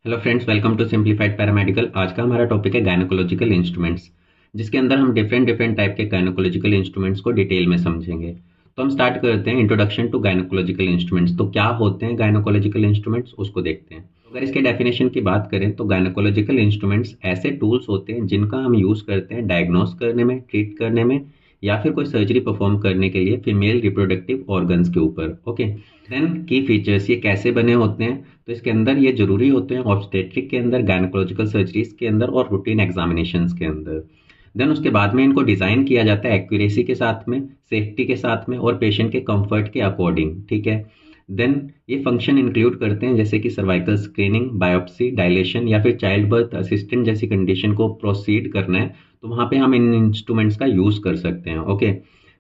Hello friends, welcome to simplified paramedical. आज का हमारा टॉपिक है गायनोकोलॉजिकल इंस्ट्रूमेंट्स, जिसके अंदर हम डिफरेंट डिफरेंट टाइप के गायनोकोलॉजिकल इंस्ट्रूमेंट्स को डिटेल में समझेंगे। तो हम स्टार्ट करते हैं इंट्रोडक्शन टू गायनोकोलॉजिकल इंस्ट्रूमेंट्स। तो क्या होते हैं गायनोकोलॉजिकल इंस्ट्रूमेंट्स, उसको देखते हैं। तो अगर इसके डेफिनेशन की बात करें तो गायनोकोलॉजिकल इंस्ट्रूमेंट्स ऐसे टूल्स होते हैं जिनका हम यूज़ करते हैं डायग्नोस करने में, ट्रीट करने में, या फिर कोई सर्जरी परफॉर्म करने के लिए फीमेल रिप्रोडक्टिव ऑर्गन्स के ऊपर। ओके, देन की फीचर्स, ये कैसे बने होते हैं। तो इसके अंदर ये जरूरी होते हैं ऑब्स्टेट्रिक के अंदर, गायनोकोलॉजिकल सर्जरीज के अंदर और रूटीन एग्जामिनेशंस के अंदर। देन उसके बाद में इनको डिज़ाइन किया जाता है एक्यूरेसी के साथ में, सेफ्टी के साथ में और पेशेंट के कंफर्ट के अकॉर्डिंग। ठीक है। देन ये फंक्शन इंक्लूड करते हैं जैसे कि सर्वाइकल स्क्रीनिंग, बायोप्सी, डायलेशन या फिर चाइल्ड बर्थ असिस्टेंट जैसी कंडीशन को प्रोसीड करना है तो वहाँ पे हम इन इंस्ट्रूमेंट्स का यूज़ कर सकते हैं। ओके,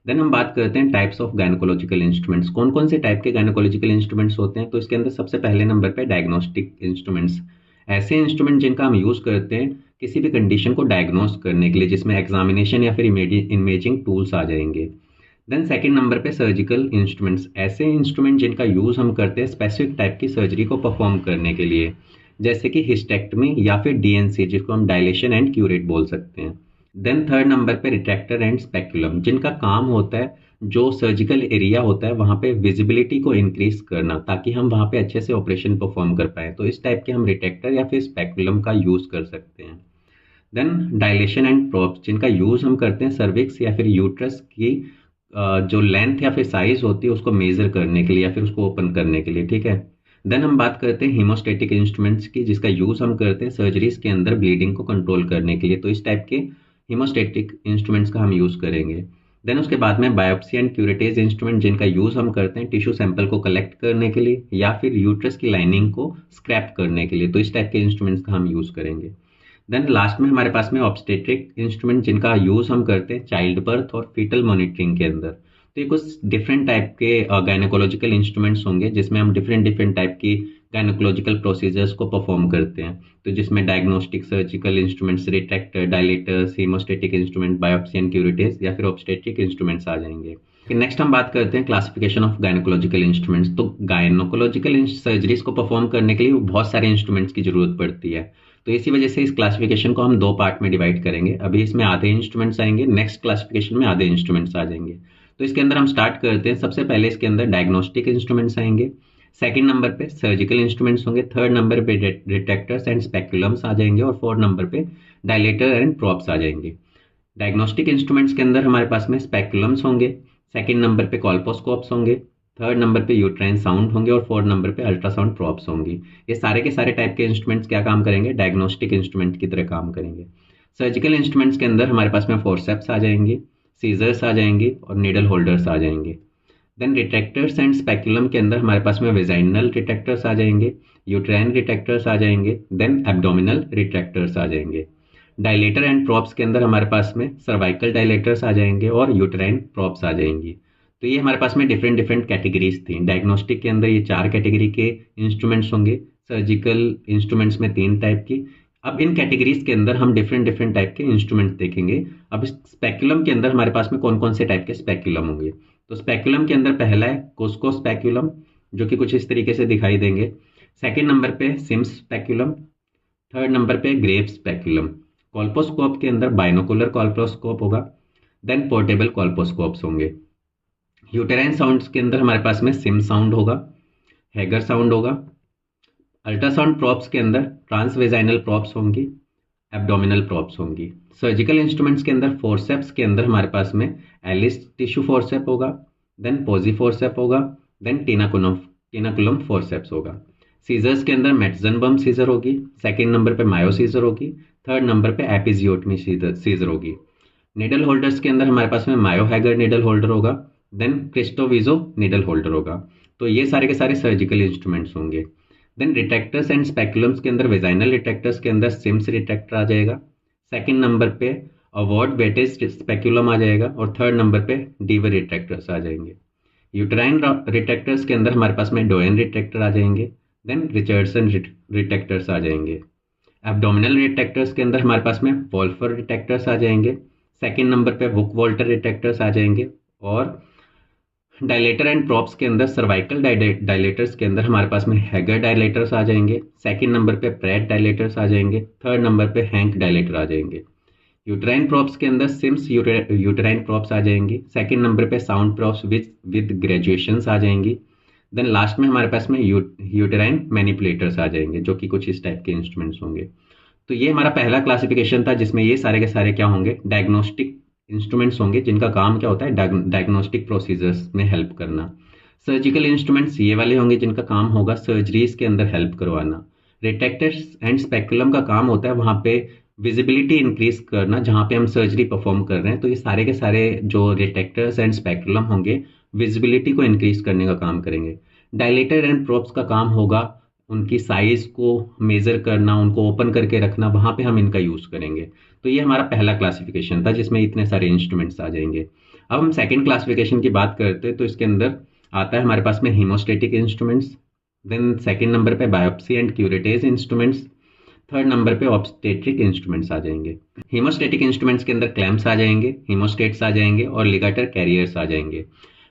देन हम बात करते हैं टाइप्स ऑफ गायनोकोलॉजिकल इंस्ट्रूमेंट्स। कौन कौन से टाइप के गायनोकोलॉजिकल इंस्ट्रूमेंट्स होते हैं। तो इसके अंदर सबसे पहले नंबर पे डायग्नोस्टिक इंस्ट्रूमेंट्स, ऐसे इंस्ट्रूमेंट जिनका हम यूज़ करते हैं किसी भी कंडीशन को डायग्नोस करने के लिए, जिसमें एग्जामिनेशन या फिर इमेजिंग टूल्स आ जाएंगे। देन सेकंड नंबर पे सर्जिकल इंस्ट्रूमेंट्स, ऐसे इंस्ट्रूमेंट जिनका यूज़ हम करते हैं स्पेसिफिक टाइप की सर्जरी को परफॉर्म करने के लिए, जैसे कि हिस्टेक्टमी या फिर डीएनसी, जिसको हम डायलेशन एंड क्यूरेट बोल सकते हैं। देन थर्ड नंबर पे रिट्रैक्टर एंड स्पेकुलम, जिनका काम होता है जो सर्जिकल एरिया होता है वहाँ पे विजिबिलिटी को इंक्रीज करना, ताकि हम वहाँ पे अच्छे से ऑपरेशन परफॉर्म कर पाए। तो इस टाइप के हम रिट्रैक्टर या फिर स्पेकुलम का यूज़ कर सकते हैं। देन डायलेशन एंड प्रोब्स, जिनका यूज़ हम करते हैं सर्विक्स या फिर यूट्रस की जो लेंथ या फिर साइज होती है उसको मेजर करने के लिए या फिर उसको ओपन करने के लिए। ठीक है। देन हम बात करते हैं हीमोस्टेटिक इंस्ट्रूमेंट्स की, जिसका यूज़ हम करते हैं सर्जरीज के अंदर ब्लीडिंग को कंट्रोल करने के लिए। तो इस टाइप के हीमोस्टेटिक इंस्ट्रूमेंट्स का हम यूज़ करेंगे। देन उसके बाद में बायोप्सी एंड क्यूरेटेज इंस्ट्रूमेंट, जिनका यूज़ हम करते हैं टिश्यू सैंपल को कलेक्ट करने के लिए या फिर यूट्रस की लाइनिंग को स्क्रैप करने के लिए। तो इस टाइप के इंस्ट्रूमेंट्स का हम यूज़ करेंगे। देन लास्ट में हमारे पास में ऑब्स्टेट्रिक इंस्ट्रूमेंट, जिनका यूज़ हम करते हैं चाइल्ड बर्थ और फीटल मॉनिटरिंग के अंदर। तो ये कुछ डिफरेंट टाइप के गायनोकोलॉजिकल इंस्ट्रूमेंट्स होंगे जिसमें हम डिफरेंट डिफरेंट टाइप की गायनोकोलॉजिकल प्रोसीजर्स को परफॉर्म करते हैं। तो जिसमें diagnostic surgical instruments, retractor, dilators, haemostatic instrument, biopsy and curettage या फिर ऑब्स्टेट्रिक इंस्ट्रूमेंट्स आ जाएंगे। नेक्स्ट हम बात करते हैं क्लासिफिकेशन ऑफ गायनोकोलॉजिकल इंस्ट्रूमेंट्स। तो गायनोकोलॉजिकल सर्जरीज को परफॉर्म करने के लिए बहुत सारे इंस्ट्रूमेंट्स की जरूरत पड़ती है। तो इसी वजह से इस क्लासिफिकेशन को हम दो पार्ट में डिवाइड करेंगे। अभी इसमें आधे इंस्ट्रूमेंट्स आएंगे, नेक्स्ट क्लासिफिकेशन में आधे इंस्ट्रूमेंट्स आ जाएंगे। तो इसके अंदर हम स्टार्ट करते हैं। सबसे पहले इसके अंदर डायग्नोस्टिक इंस्ट्रूमेंट्स आएंगे, सेकंड नंबर पे सर्जिकल इंस्ट्रूमेंट्स होंगे, थर्ड नंबर पे डिटेक्टर्स एंड स्पेकुलम्स आ जाएंगे और फोर्थ नंबर पे डायलेटर एंड प्रोब्स आ जाएंगे। डायग्नोस्टिक इंस्ट्रूमेंट्स के अंदर हमारे पास में स्पेकुलम्स होंगे, सेकंड नंबर पे कॉल्पोस्कोप्स होंगे, थर्ड नंबर पे यूट्राइन साउंड होंगे और फोर्थ नंबर पे अल्ट्रासाउंड प्रोब्स होंगी। ये सारे के सारे टाइप के इंस्ट्रूमेंट्स क्या काम करेंगे, डायग्नोस्टिक इंस्ट्रूमेंट की तरह काम करेंगे। सर्जिकल इंस्ट्रूमेंट्स के अंदर हमारे पास में फोर्सेप्स आ जाएंगे, सीजर्स आ जाएंगे और नीडल होल्डर्स आ जाएंगे। देन रिट्रैक्टर्स एंड स्पेकुलम के अंदर हमारे पास में वेजाइनल रिट्रैक्टर्स आ जाएंगे, यूट्राइन रिट्रैक्टर्स आ जाएंगे, देन एब्डोमिनल रिट्रैक्टर्स आ जाएंगे। डायलेटर एंड प्रॉप्स के अंदर हमारे पास में सर्वाइकल डायलेटर्स आ जाएंगे और यूट्राइन प्रॉप्स आ जाएंगी। तो ये हमारे पास में डिफरेंट डिफरेंट कैटेगरीज थी। डायग्नोस्टिक के अंदर ये चार कैटेगरी के इंस्ट्रूमेंट्स होंगे, सर्जिकल इंस्ट्रूमेंट्स में तीन टाइप की। अब इन कैटेगरीज के अंदर हम डिफरेंट डिफरेंट टाइप के इंस्ट्रूमेंट देखेंगे। अब स्पेकुलम के अंदर हमारे पास में कौन कौन से टाइप के स्पेकुलम होंगे। तो स्पेकुलम के अंदर पहला है कोस्को स्पेकुलम, जो कि कुछ इस तरीके से दिखाई देंगे। सेकेंड नंबर पे सिम्स स्पेकुलम, थर्ड नंबर पे ग्रेव स्पेकुलम। कॉल्पोस्कोप के अंदर बाइनोकुलर कॉल्पोस्कोप होगा, देन पोर्टेबल कॉल्पोस्कोप्स होंगे। यूटेराइन साउंड्स के अंदर हमारे पास में सिम साउंड होगा, हैगर साउंड होगा। अल्ट्रासाउंड प्रॉप्स के अंदर ट्रांसवेजाइनल प्रॉप्स होंगी, एब्डोमिनल प्रॉप्स होंगी। सर्जिकल इंस्ट्रूमेंट्स के अंदर फोर्सेप्स के अंदर हमारे पास में एलिस टिश्यू फोर्सेप होगा, देन पोजी फोर्सेप होगा, देन टीनाकुलम फोर्सेप्स होगा। सीजर्स के अंदर मेटजनबम सीजर होगी, सेकंड नंबर पे मायो सीजर होगी, थर्ड नंबर पे एपिजियोटमी सीजर होगी। निडल होल्डर्स के अंदर हमारे पास में मायो हैगर निडल होल्डर होगा, देन क्रिस्टोविजो निडल होल्डर होगा। तो ये सारे के सारे सर्जिकल इंस्ट्रूमेंट्स होंगे। देन रिट्रैक्टर्स एंड स्पेकुलम्स के अंदर वेजाइनल रिट्रैक्टर्स के अंदर सिम्स रिट्रैक्टर आ जाएगा, सेकंड नंबर पे अवॉर्ड वेटेज स्पेकुलम आ जाएगा और थर्ड नंबर पे डीवर रिट्रैक्टर्स आ जाएंगे। यूट्राइन रिट्रैक्टर्स के अंदर हमारे पास में डोएन रिट्रैक्टर आ जाएंगे, देन रिचर्डसन रिट्रैक्टर्स आ जाएंगे। एब्डोमिनल रिट्रैक्टर्स के अंदर हमारे पास में वोल्फर रिट्रैक्टर्स आ जाएंगे, सेकंड नंबर पे वुक वॉल्टर रिट्रैक्टर्स आ जाएंगे और डायलेटर एंड प्रॉप्स के अंदर सर्वाइकल डायलेटर्स के अंदर हमारे पास में हैगर डायलेटर्स आ जाएंगे, सेकंड नंबर पे प्रैट डायलेटर्स आ जाएंगे, थर्ड नंबर पे हैंक डायलेटर आ जाएंगे। यूट्राइन प्रॉप्स के अंदर सिम्स यूट्राइन प्रॉप्स आ जाएंगी, सेकंड नंबर पे साउंड प्रॉप्स विद ग्रेजुएशंस आ जाएंगी। देन लास्ट में हमारे पास में यूटेराइन मैनिपुलेटर्स आ जाएंगे, जो कि कुछ इस टाइप के इंस्ट्रूमेंट्स होंगे। तो ये हमारा पहला क्लासिफिकेशन था, जिसमें ये सारे के सारे क्या होंगे, डायग्नोस्टिक इंस्ट्रूमेंट्स होंगे, जिनका काम क्या होता है डायग्नोस्टिक प्रोसीजर्स में हेल्प करना। सर्जिकल इंस्ट्रूमेंट्स ये वाले होंगे जिनका काम होगा सर्जरीज के अंदर हेल्प करवाना। रिटेक्टर्स एंड स्पेकुलम का काम होता है वहाँ पे विजिबिलिटी इंक्रीज करना, जहाँ पे हम सर्जरी परफॉर्म कर रहे हैं। तो ये सारे के सारे जो रिटेक्टर्स एंड स्पेकुलम होंगे विजिबिलिटी को इंक्रीज करने का काम करेंगे। डायलेटर एंड प्रोब्स का काम होगा उनकी साइज को मेजर करना, उनको ओपन करके रखना, वहाँ पे हम इनका यूज़ करेंगे। तो ये हमारा पहला क्लासिफिकेशन था जिसमें इतने सारे इंस्ट्रूमेंट्स आ जाएंगे। अब हम सेकंड क्लासिफिकेशन की बात करते हैं, तो इसके अंदर आता है हमारे पास में हीमोस्टेटिक इंस्ट्रूमेंट्स, देन सेकंड नंबर पे biopsy and curettage instruments, third number पे ऑब्स्टेट्रिक इंस्ट्रूमेंट्स आ जाएंगे। हीमोस्टेटिक इंस्ट्रूमेंट्स के अंदर क्लैम्प्स आ जाएंगे, हीमोस्टेट्स आ जाएंगे और लिगाटर कैरियर्स आ जाएंगे।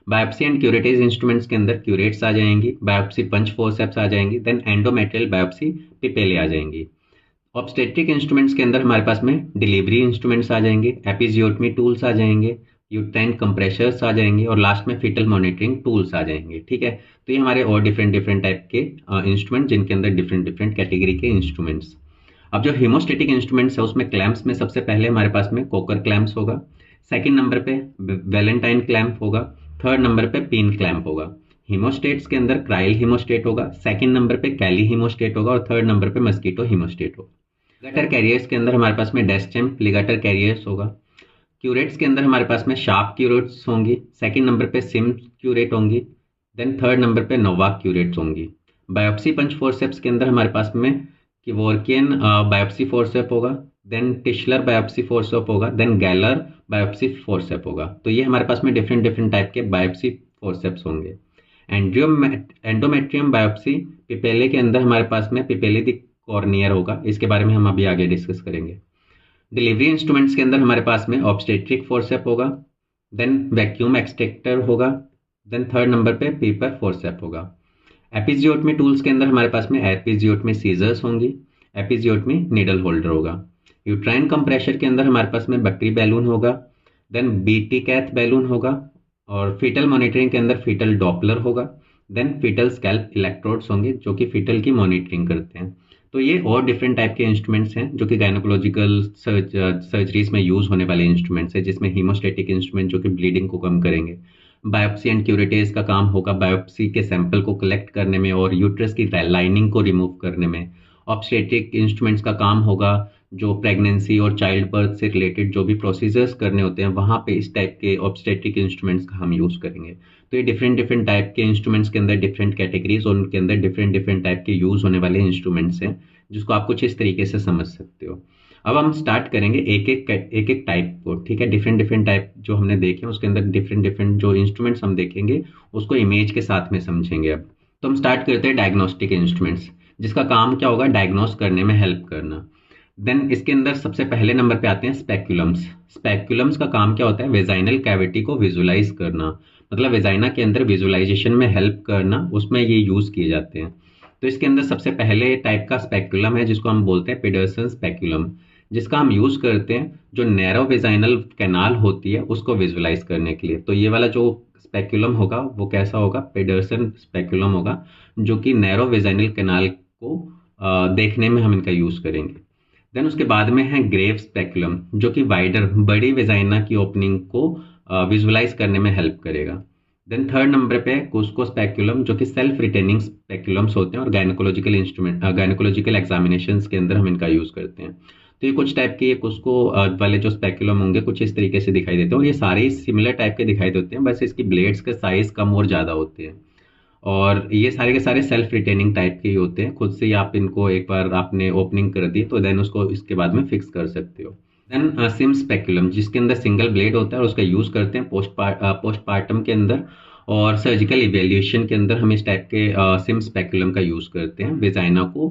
बायोप्सी एंड क्यूरेटेज इंस्ट्रूमेंट्स के अंदर क्यूरेट्स आ जाएंगी, बायोप्सी पंच फोर्सेप्स आ जाएंगी, देन एंडोमेट्रियल बायोप्सी पिपेले आ जाएंगी। ऑब्स्टेट्रिक इंस्ट्रूमेंट्स के अंदर हमारे पास में डिलीवरी इंस्ट्रूमेंट्स आ जाएंगे, एपिजियोटमी टूल्स आ जाएंगे, यूट्राइन कंप्रेशर्स आ जाएंगे और लास्ट में फीटल मॉनिटरिंग टूल्स आ जाएंगे। ठीक है, तो ये हमारे और डिफरेंट डिफरेंट टाइप के इंस्ट्रूमेंट, जिनके अंदर डिफरेंट डिफरेंट कैटेगरी के इंस्ट्रूमेंट्स। अब जो हीमोस्टेटिक इंस्ट्रूमेंट्स है उसमें क्लैम्प्स में सबसे पहले हमारे पास में कोकर क्लैम्प्स होगा, सेकंड नंबर पे वैलेंटाइन क्लैम्प होगा, थर्ड नंबर पे पिन क्लैम्प होगा। हीमोस्टेट्स के अंदर क्राइल हीमोस्टेट होगा, सेकंड नंबर पे कैली हीमोस्टेट होगा और थर्ड नंबर पे मस्कीटो हीमोस्टेट होगा। लिगाटर कैरियर्स के अंदर हमारे पास में डेस्चेम्प लिगाटर कैरियर्स होगा। क्यूरेट्स के अंदर हमारे पास में शार्प क्यूरेट्स होंगी, सेकंड नंबर पे सिम क्यूरेट होंगी, देन थर्ड नंबर पे नोवाक क्यूरेट्स होंगी। बायोप्सी पंच फोर्सेप्स के अंदर हमारे पास में किवोर्कियन बायोप्सी फोर्सेप होगा, देन टिशलर बायोप्सी फोर्सेप होगा, देन गैलर बायोप्सी फोर्सेप होगा। तो ये हमारे पास में डिफरेंट डिफरेंट टाइप के बायोप्सी फोर्सेप्स होंगे। एंडोमेट्रियम बायोप्सी पिपेले के अंदर हमारे पास में पिपेले दी कॉर्नियर होगा, इसके बारे में हम अभी आगे डिस्कस करेंगे। डिलीवरी इंस्ट्रूमेंट्स के अंदर हमारे पास में ऑब्स्टेट्रिक फोर्सेप होगा, देन वैक्यूम एक्सट्रैक्टर होगा, देन थर्ड नंबर पे पेपर फोर्सेप होगा। एपिजियोटमी टूल्स के अंदर हमारे पास में एपिजियोटमी सीजर्स होंगी, एपिजियोटमी नीडल होल्डर होगा। यूट्राइन कंप्रेशर के अंदर हमारे पास में बकरी बैलून होगा, देन बीटी कैथ बैलून होगा और फीटल मॉनिटरिंग के अंदर फीटल डॉपलर होगा, देन फीटल स्कैल्प इलेक्ट्रोड्स होंगे जो कि फीटल की मॉनिटरिंग करते हैं। तो ये और डिफरेंट टाइप के इंस्ट्रूमेंट्स हैं जो कि गायनोकोलॉजिकल सर्जरीज में यूज होने वाले इंस्ट्रूमेंट्स हैं, जिसमें हीमोस्टेटिक इंस्ट्रूमेंट जो कि ब्लीडिंग को कम करेंगे, बायोप्सी एंड क्यूरेटेज का काम होगा बायोप्सी के सैंपल को कलेक्ट करने में और यूट्रस की लाइनिंग को रिमूव करने में। ऑब्स्टेट्रिक इंस्ट्रूमेंट्स का काम होगा जो प्रेगनेंसी और चाइल्ड बर्थ से रिलेटेड जो भी प्रोसीजर्स करने होते हैं वहाँ पे इस टाइप के ऑब्स्टेट्रिक इंस्ट्रूमेंट्स का हम यूज़ करेंगे। तो ये डिफरेंट डिफरेंट टाइप के इंस्ट्रूमेंट्स के अंदर डिफरेंट कैटेगरीज और उनके अंदर डिफरेंट डिफरेंट टाइप के यूज़ होने वाले इंस्ट्रूमेंट्स हैं, जिसको आप कुछ इस तरीके से समझ सकते हो। अब हम स्टार्ट करेंगे एक एक टाइप को। ठीक है, डिफरेंट डिफरेंट टाइप जो हमने देखे हैं उसके अंदर डिफरेंट डिफरेंट जो इंस्ट्रूमेंट्स हम देखेंगे उसको इमेज के साथ में समझेंगे। अब तो हम स्टार्ट करते हैं डायग्नोस्टिक इंस्ट्रूमेंट्स, जिसका काम क्या होगा डायग्नोस करने में हेल्प करना। देन इसके अंदर सबसे पहले नंबर पे आते हैं स्पेक्युलम्स। स्पेक्युलम्स का काम क्या होता है वेजाइनल कैविटी को विजुलाइज करना, मतलब वेजाइना के अंदर विजुलाइजेशन में हेल्प करना, उसमें ये यूज किए जाते हैं। तो इसके अंदर सबसे पहले टाइप का स्पेक्युलम है जिसको हम बोलते हैं पेडर्सन स्पेक्युलम, जिसका हम यूज करते हैं जो नैरो वेजाइनल कैनाल होती है उसको विजुलाइज करने के लिए। तो ये वाला जो स्पेक्युलम होगा वो कैसा होगा, पेडर्सन स्पेक्युलम होगा, जो कि नैरो वेजाइनल कैनाल को देखने में हम इनका यूज करेंगे। देन उसके बाद में है ग्रेव स्पेक्युलम, जो कि वाइडर बड़ी वेजाइना की ओपनिंग को विजुलाइज करने में हेल्प करेगा। देन थर्ड नंबर पे कुस्को स्पेक्युलम, जो कि सेल्फ रिटेनिंग स्पेक्युलम्स होते हैं और गायनोकोलॉजिकल इंस्ट्रूमेंट गायनोकोलॉजिकल एग्जामिनेशंस के अंदर हम इनका यूज करते हैं। तो ये कुछ टाइप के ये कुस्को वाले जो स्पेक्युलम होंगे कुछ इस तरीके से दिखाई देते हैं और ये सारे सिमिलर टाइप के दिखाई देते हैं, बस इसकी ब्लेड्स के साइज कम और ज़्यादा होते हैं और ये सारे के सारे सेल्फ रिटेनिंग टाइप के ही होते हैं। खुद से ही आप इनको एक बार आपने ओपनिंग कर दी तो देन उसको इसके बाद में फिक्स कर सकते हो। देन सिम स्पेक्युलम, जिसके अंदर सिंगल ब्लेड होता है और उसका यूज करते हैं पोस्टपार्टम के अंदर और सर्जिकल इवेल्यूशन के अंदर हम इस टाइप के सिम स्पेकुलम का यूज़ करते हैं वेजाइना को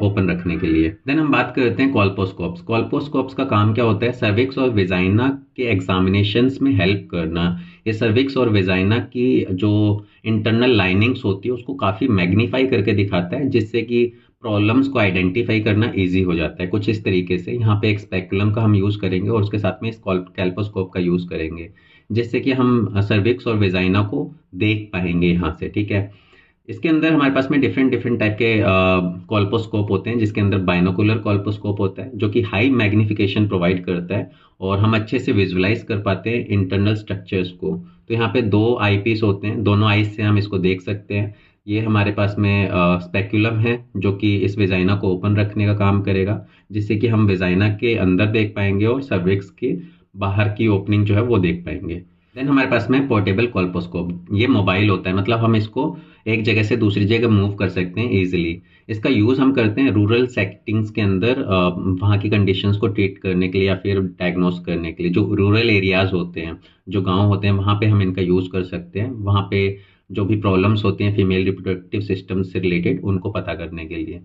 ओपन रखने के लिए। देन हम बात करते हैं कॉल्पोस्कोप्स। कॉल्पोस्कोप्स का काम क्या होता है? सर्विक्स और वेजाइना के एग्जामिनेशंस में हेल्प करना। ये सर्विक्स और वेजाइना की जो इंटरनल लाइनिंग्स होती है उसको काफ़ी मैग्नीफाई करके दिखाता है, जिससे कि प्रॉब्लम्स को आइडेंटिफाई करना इजी हो जाता है। कुछ इस तरीके से यहाँ पे एक स्पेकुलम का हम यूज़ करेंगे और उसके साथ में इस कैल्पोस्कोप का यूज़ करेंगे, जिससे कि हम सर्विक्स और वेजाइना को देख पाएंगे यहाँ से। ठीक है, इसके अंदर हमारे पास में डिफरेंट डिफरेंट टाइप के कॉल्पोस्कोप होते हैं, जिसके अंदर बाइनोकुलर कॉल्पोस्कोप होता है जो कि हाई मैग्निफिकेशन प्रोवाइड करता है और हम अच्छे से विजुलाइज कर पाते हैं इंटरनल स्ट्रक्चर्स को। तो यहाँ पे दो आई पीस होते हैं, दोनों आईज से हम इसको देख सकते हैं। ये हमारे पास में स्पेक्यूलम है जो कि इस वेजाइना को ओपन रखने का काम करेगा, जिससे कि हम वेजाइना के अंदर देख पाएंगे और सर्विक्स के बाहर की ओपनिंग जो है वो देख पाएंगे। देन हमारे पास में पोर्टेबल कॉल्पोस्कोप। ये मोबाइल होता है, मतलब हम इसको एक जगह से दूसरी जगह मूव कर सकते हैं इजीली। इसका यूज़ हम करते हैं रूरल सेटिंग्स के अंदर, वहाँ की कंडीशंस को ट्रीट करने के लिए या फिर डायग्नोस करने के लिए। जो रूरल एरियाज होते हैं, जो गांव होते हैं, वहाँ पे हम इनका यूज़ कर सकते हैं। वहाँ पे जो भी प्रॉब्लम्स होती हैं फीमेल रिप्रोडक्टिव सिस्टम से रिलेटेड, उनको पता करने के लिए।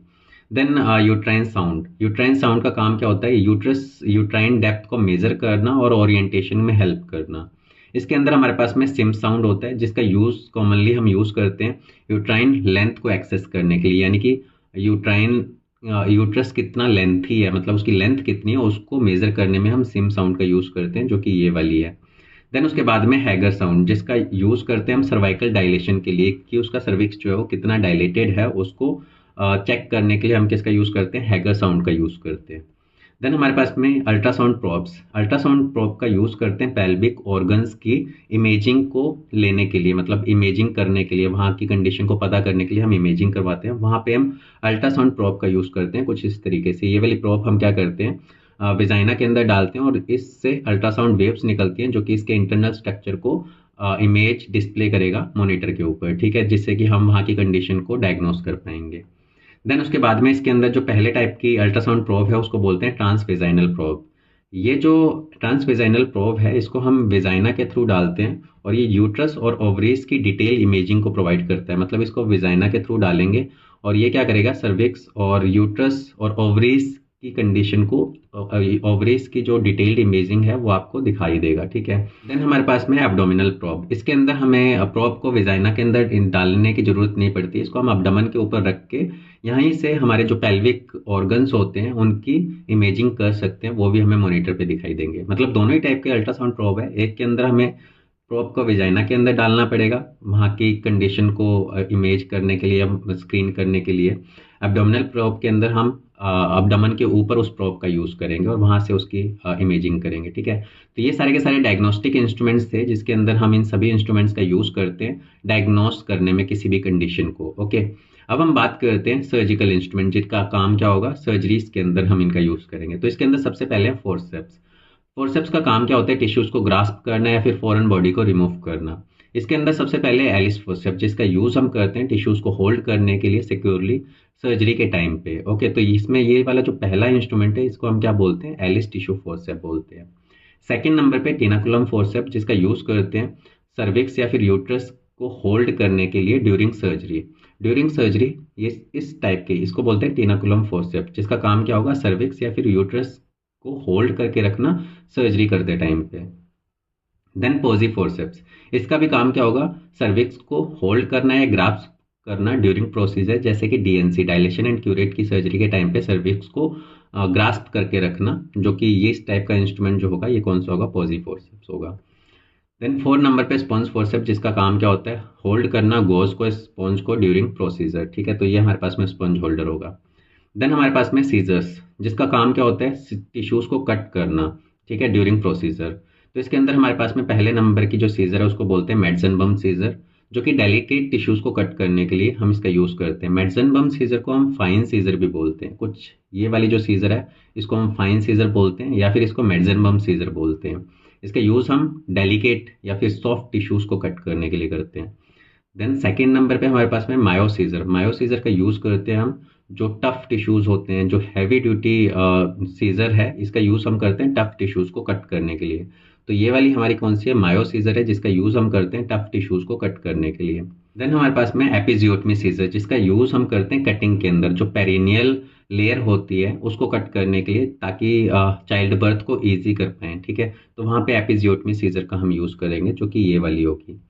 Then uterine sound. Uterine sound का काम क्या होता है? यूट्राइन डेप्थ को मेजर करना और ओरिएंटेशन में हेल्प करना। इसके अंदर हमारे पास में सिम साउंड होता है, जिसका यूज़ कॉमनली हम यूज़ करते हैं यूट्राइन लेंथ को एक्सेस करने के लिए, यानी कि यूट्राइन यूट्रस कितना लेंथी है, मतलब उसकी लेंथ कितनी है, उसको मेजर करने में हम सिम साउंड का यूज़ करते हैं, जो कि ये वाली है। देन उसके बाद में हैगर साउंड, जिसका यूज़ करते हैं हम सर्वाइकल डायलेशन के लिए, कि उसका सर्विक्स जो है वो कितना डायलेटेड है, उसको चेक करने के लिए हम किसका यूज़ करते हैं? हैगर साउंड का यूज़ करते हैं। देन हमारे पास में अल्ट्रासाउंड प्रोब्स। अल्ट्रासाउंड प्रोब का यूज़ करते हैं पेल्विक ऑर्गन्स की इमेजिंग को लेने के लिए, मतलब इमेजिंग करने के लिए, वहाँ की कंडीशन को पता करने के लिए हम इमेजिंग करवाते हैं। वहाँ पे हम अल्ट्रासाउंड प्रोब का यूज़ करते हैं कुछ इस तरीके से। ये वाली प्रोब हम क्या करते हैं? वेजाइना के अंदर डालते हैं और इससे अल्ट्रासाउंड वेव्स निकलती हैं, जो कि इसके इंटरनल स्ट्रक्चर को इमेज डिस्प्ले करेगा मॉनिटर के ऊपर। ठीक है, जिससे कि हम वहाँ की कंडीशन को डायग्नोस कर पाएंगे। देन उसके बाद में इसके अंदर जो पहले टाइप की अल्ट्रासाउंड प्रोब है उसको बोलते हैं ट्रांसवेजाइनल प्रोब। ये जो ट्रांसवेजाइनल प्रोब है इसको हम वेजाइना के थ्रू डालते हैं और ये यूट्रस और ओवरीज की डिटेल इमेजिंग को प्रोवाइड करता है। मतलब इसको वेजाइना के थ्रू डालेंगे और ये क्या करेगा? सर्विक्स और यूट्रस और ओवरीज की कंडीशन को, ओवरीज की जो डिटेल्ड इमेजिंग है वो आपको दिखाई देगा। ठीक है, देन हमारे पास में एब्डोमिनल प्रोब। इसके अंदर हमें प्रोब को वेजाइना के अंदर डालने की जरूरत नहीं पड़ती, इसको हम एब्डोमेन के ऊपर रख के यहीं से हमारे जो पेल्विक ऑर्गन्स होते हैं उनकी इमेजिंग कर सकते हैं, वो भी हमें मॉनिटर पे दिखाई देंगे। मतलब दोनों ही टाइप के अल्ट्रासाउंड प्रोब है। एक के अंदर हमें प्रोब को वेजाइना के अंदर डालना पड़ेगा वहाँ की कंडीशन को इमेज करने के लिए, स्क्रीन करने के लिए। एब्डोमिनल प्रोब के अंदर हम अब्डोमेन के ऊपर उस प्रोब का यूज़ करेंगे और वहाँ से उसकी इमेजिंग करेंगे। ठीक है, तो ये सारे के सारे डायग्नोस्टिक इंस्ट्रूमेंट्स थे, जिसके अंदर हम इन सभी इंस्ट्रूमेंट्स का यूज़ करते हैं डायग्नोस करने में किसी भी कंडीशन को। ओके, अब हम बात करते हैं सर्जिकल इंस्ट्रूमेंट, जिसका काम क्या होगा? सर्जरीज के अंदर हम इनका यूज़ करेंगे। तो इसके अंदर सबसे पहले है फोर्सेप्स। फोर्सेप्स का काम क्या होता है? टिश्यूज को ग्रास्प करना या फिर फॉरेन बॉडी को रिमूव करना। इसके अंदर सबसे पहले एलिस फोर्सेप्स, जिसका यूज़ हम करते हैं टिश्यूज को होल्ड करने के लिए सिक्योरली सर्जरी के टाइम पे। ओके, तो इसमें ये वाला जो पहला इंस्ट्रूमेंट है इसको हम क्या बोलते हैं? एलिस टिश्यू फोर्सेप बोलते हैं। सेकेंड नंबर पे टेनाकुलम फोर्सेप, जिसका यूज़ करते हैं सर्विक्स या फिर यूट्रस को होल्ड करने के लिए ड्यूरिंग सर्जरी। ड्यूरिंग सर्जरी ये इस टाइप के, इसको बोलते हैं टेनाकुलम फोर्सेप, जिसका काम क्या होगा? सर्विक्स या फिर यूट्रस को होल्ड करके रखना सर्जरी करते टाइम पे। देन पॉजी फोर्सेप्स, इसका भी काम क्या होगा? सर्विक्स को होल्ड करना या ग्रास्प करना ड्यूरिंग प्रोसीजर, जैसे कि डीएनसी डायलेशन एंड क्यूरेट की सर्जरी के टाइम पे सर्विक्स को ग्रास्प करके रखना, जो कि ये इस टाइप का इंस्ट्रूमेंट जो होगा ये कौन सा होगा? पॉजी फोर्सेप्स होगा। देन 4 नंबर पे स्पॉन्ज फोर्सेप्स, जिसका काम क्या होता है? होल्ड करना गोज को, स्पॉन्ज को ड्यूरिंग प्रोसीजर। ठीक है, तो ये हमारे पास में स्पॉन्ज होल्डर होगा। देन हमारे पास में सीजर्स, जिसका काम क्या होता है? टिश्यूज को कट करना। ठीक है, ड्यूरिंग प्रोसीजर। तो इसके अंदर हमारे पास में पहले नंबर की जो सीजर है उसको बोलते हैं मेडसन बम सीजर, जो कि डेलिकेट टिश्यूज को कट करने के लिए हम इसका यूज़ करते हैं। मेडसन बम सीजर को हम फाइन सीजर भी बोलते हैं। कुछ ये वाली जो सीजर है इसको हम फाइन सीजर बोलते हैं या फिर इसको मेडसन बम सीजर बोलते हैं। इसका यूज़ हम डेलिकेट या फिर सॉफ्ट टिश्यूज को कट करने के लिए करते हैं। देन सेकेंड नंबर पे हमारे पास में मायो सीजर। मायो सीजर का यूज़ करते हैं हम जो टफ टिश्यूज होते हैं, जो हैवी ड्यूटी सीजर है, इसका यूज़ हम करते हैं टफ टिश्यूज को कट करने के लिए। तो ये वाली हमारी कौन सी है, मायो सीजर है, जिसका यूज़ हम करते हैं टफ टिश्यूज़ को कट करने के लिए। देन हमारे पास में एपिजियोटमी सीजर, जिसका यूज़ हम करते हैं कटिंग के अंदर जो पेरिनियल लेयर होती है उसको कट करने के लिए, ताकि चाइल्ड बर्थ को ईजी कर पाएँ, ठीक है। तो वहाँ पे एपिजियोटमी सीजर का हम यूज़ करेंगे, जो कि ये वाली होगी।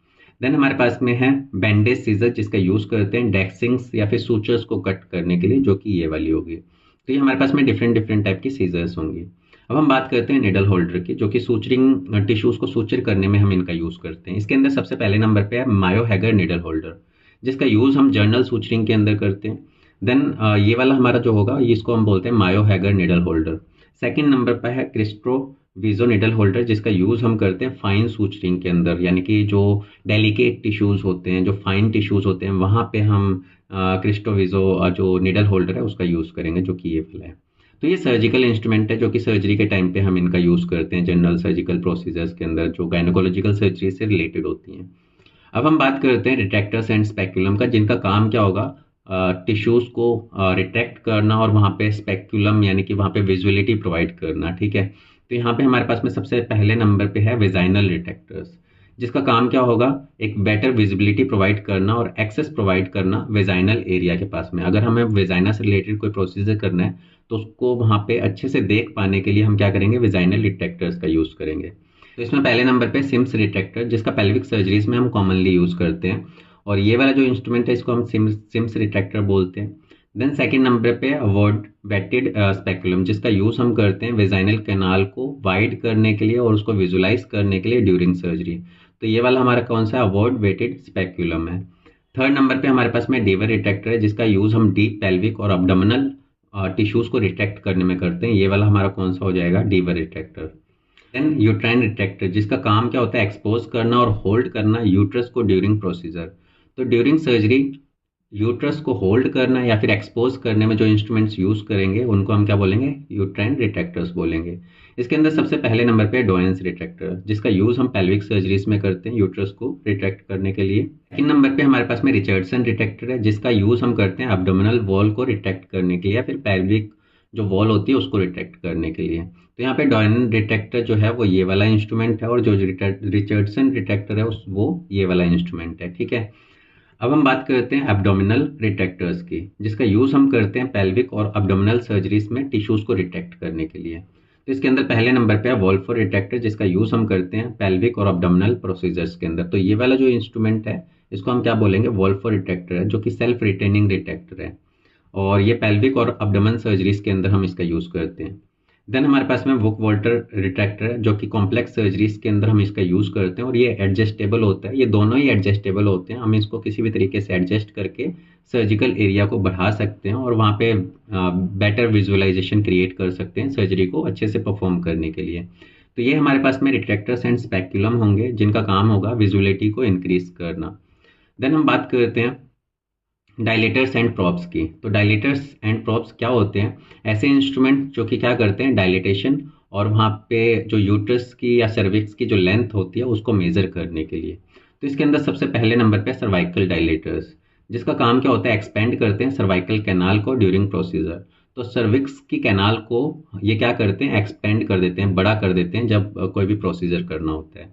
देन हमारे पास में है बैंडेज सीजर, जिसका यूज़ करते हैं डेक्सिंग्स या फिर सूचर्स को कट करने के लिए, जो कि ये वाली होगी। तो ये हमारे पास में डिफरेंट डिफरेंट टाइप की सीजर्स होंगी। अब हम बात करते हैं निडल होल्डर की, जो कि सूचरिंग टिश्यूज़ को सूचर करने में हम इनका यूज़ करते हैं। इसके अंदर सबसे पहले नंबर पे है मायो हैगर निडल होल्डर, जिसका यूज़ हम जर्नल सूचरिंग के अंदर करते हैं। देन ये वाला हमारा जो होगा इसको हम बोलते हैं Mayo Hegar needle holder. Second number पर है क्रिस्टो वीजो निडल होल्डर, जिसका यूज़ हम करते हैं फाइन सूचरिंग के अंदर, यानी कि जो डेलिकेट टिश्यूज़ होते हैं, जो फाइन टिश्यूज़ होते हैं, वहाँ पे हम क्रिस्टो वीजो जो निडल होल्डर है उसका यूज़ करेंगे, जो कि ये वाला है। तो ये सर्जिकल इंस्ट्रूमेंट है, जो कि सर्जरी के टाइम पे हम इनका यूज़ करते हैं जनरल सर्जिकल प्रोसीजर्स के अंदर, जो गायनोकोलॉजिकल सर्जरी से रिलेटेड होती हैं। अब हम बात करते हैं रिट्रैक्टर्स एंड स्पेक्युलम का, जिनका काम क्या होगा, टिश्यूज़ को रिट्रैक्ट करना और वहाँ पे स्पेक्युलम यानी कि वहाँ पे विजुअलिटी प्रोवाइड करना, ठीक है। तो यहाँ पे हमारे पास में सबसे पहले नंबर पे है विजाइनल रिट्रैक्टर्स, जिसका काम क्या होगा, एक बेटर विजिबिलिटी प्रोवाइड करना और एक्सेस प्रोवाइड करना विजाइनल एरिया के पास में। अगर हमें विजाइना से रिलेटेड कोई प्रोसीजर करना है तो उसको वहाँ पे अच्छे से देख पाने के लिए हम क्या करेंगे, विजाइनल रिट्रैक्टर्स का यूज़ करेंगे। तो इसमें पहले नंबर पे सिम्स रिट्रैक्टर, जिसका पेल्विक सर्जरीज में हम कॉमनली यूज़ करते हैं, और ये वाला जो इंस्ट्रूमेंट है इसको हम सिम्स रिट्रैक्टर बोलते हैं। देन सेकंड नंबर पे अवॉर्ड वेटेड स्पेकुलम, जिसका यूज़ हम करते हैं वेजाइनल कैनाल को वाइड करने के लिए और उसको विजुलाइज करने के लिए ड्यूरिंग सर्जरी। तो ये वाला हमारा कौन सा अवॉर्ड वेटेड स्पेकुलम है। थर्ड नंबर पे हमारे पास में डीवर रिट्रैक्टर है, जिसका यूज़ हम डीप पेल्विक और अब्डोमिनल टिश्यूज़ को रिट्रैक्ट करने में करते हैं। ये वाला हमारा कौन सा हो जाएगा, डीवर रिट्रैक्टर। देन यूट्राइन रिट्रैक्टर, जिसका काम क्या होता है, एक्सपोज करना और होल्ड करना यूट्रस को ड्यूरिंग प्रोसीजर। तो ड्यूरिंग सर्जरी यूट्रस को होल्ड करना या फिर एक्सपोज करने में जो इंस्ट्रूमेंट्स यूज करेंगे उनको हम क्या बोलेंगे, यूट्राइन रिट्रैक्टर्स बोलेंगे। इसके अंदर सबसे पहले नंबर पे डोएंस रिट्रैक्टर, जिसका यूज हम पेल्विक सर्जरीज में करते हैं यूट्रस को रिट्रैक्ट करने के लिए। सेकंड नंबर पे हमारे पास में रिचर्डसन रिट्रैक्टर है, जिसका यूज हम करते हैं एब्डोमिनल वॉल को रिट्रैक्ट करने के लिए या फिर पेल्विक जो वॉल होती है उसको रिट्रैक्ट करने के लिए। तो यहाँ पे डोएन रिट्रैक्टर जो है वो ये वाला इंस्ट्रूमेंट है, और जो रिचर्डसन रिट्रैक्टर है वो ये वाला इंस्ट्रूमेंट है, ठीक है। अब हम बात करते हैं एब्डोमिनल रिट्रैक्टर्स की, जिसका यूज़ हम करते हैं पेल्विक और एब्डोमिनल सर्जरीज में टिश्यूज़ को रिट्रैक्ट करने के लिए। तो इसके अंदर पहले नंबर पे है वॉल्फो रिट्रैक्टर, जिसका यूज़ हम करते हैं पेल्विक और एब्डोमिनल प्रोसीजर्स के अंदर। तो ये वाला जो इंस्ट्रूमेंट है इसको हम क्या बोलेंगे, वॉल्फो रिट्रैक्टर है, जो कि सेल्फ रिटेनिंग रिट्रैक्टर है, और ये पेल्विक और एब्डोमिनल सर्जरीज के अंदर हम इसका यूज़ करते हैं। देन हमारे पास में वुक वॉल्टर रिट्रैक्टर है, जो कि कॉम्प्लेक्स सर्जरीज के अंदर हम इसका यूज़ करते हैं, और ये एडजस्टेबल होता है। ये दोनों ही एडजस्टेबल होते हैं, हम इसको किसी भी तरीके से एडजस्ट करके सर्जिकल एरिया को बढ़ा सकते हैं और वहाँ पे बेटर विजुअलाइजेशन क्रिएट कर सकते हैं सर्जरी को अच्छे से परफॉर्म करने के लिए। तो ये हमारे पास में रिट्रैक्टर्स एंड स्पेक्युलम होंगे, जिनका काम होगा विजुअलिटी को इंक्रीज करना। देन हम बात करते हैं डायलेटर्स एंड प्रॉप्स की। तो डायलेटर्स एंड प्रॉप्स क्या होते हैं, ऐसे इंस्ट्रूमेंट जो कि क्या करते हैं, डायलेटेशन और वहाँ पे जो यूट्रस की या सर्विक्स की जो लेंथ होती है उसको मेजर करने के लिए। तो इसके अंदर सबसे पहले नंबर पे सर्वाइकल डायलेटर्स, जिसका काम क्या होता है, एक्सपेंड करते हैं सर्वाइकल कैनाल को ड्यूरिंग प्रोसीजर। तो सर्विक्स की कैनाल को ये क्या करते हैं, एक्सपेंड कर देते हैं, बड़ा कर देते हैं जब कोई भी प्रोसीजर करना होता है।